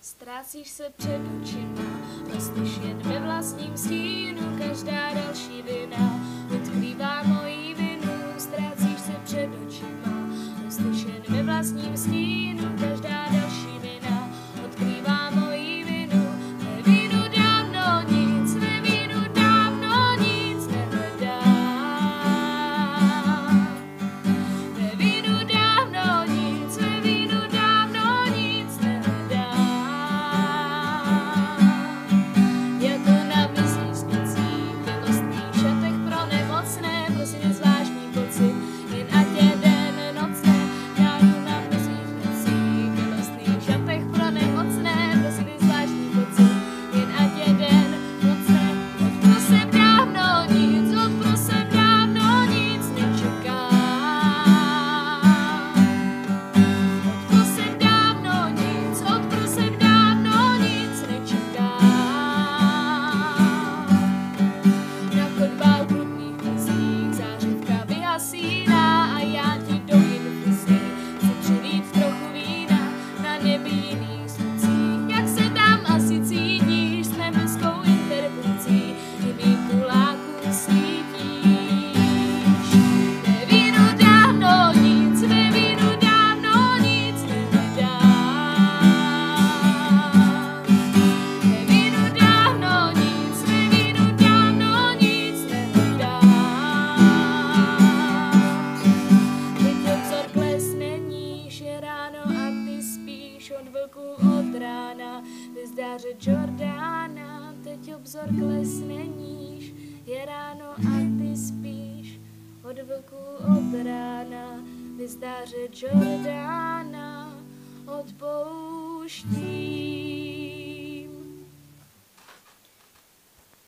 Ztrácíš se před očima, rosteš jen ve vlastním stínu, každá další vina odkrývá moji vinu. Ztrácíš se před očima, rosteš jen ve vlastním stínu, každá další vina odkrývá moji vinu. Ve vínu dávno nic, ve vínu dávno nic nehledám. Ve vínu dávno nic, ve vínu dávno nic nehledám. Jako na misích spící, v milostných šatech pro nemocné, prosím zvláštní pocit, jen ať jeden noc ne. Rádu na misích spící, v milostných šatech pro nemocné, prosím zvláštní pocit, jen ať jeden noc ne. Odprosím dávno nic, odprosím dávno nic nečekám. Odprosím dávno nic, odprosím dávno nic nečekám. Na chodbách bludných misích zářivka vyhasíná a já ti do infuzí chci přilít trochu vína. Na nebi jiných sluncích, jak se tam asi cítíš, s nebeskou interpunkcí i mým kulákům svítíš. Ve vínu dávno nic, ve vínu dávno nic nehledám. Ve vínu dávno nic, ve vínu dávno nic nehledám. Teď obzor klesne níž, je ráno a ty spíš od vlků od rána, ve zdáře Jordána. Teď obzor klesne níž, je ráno a ty spíš od vlků od rána, ve zdáře Jordána, od pouští.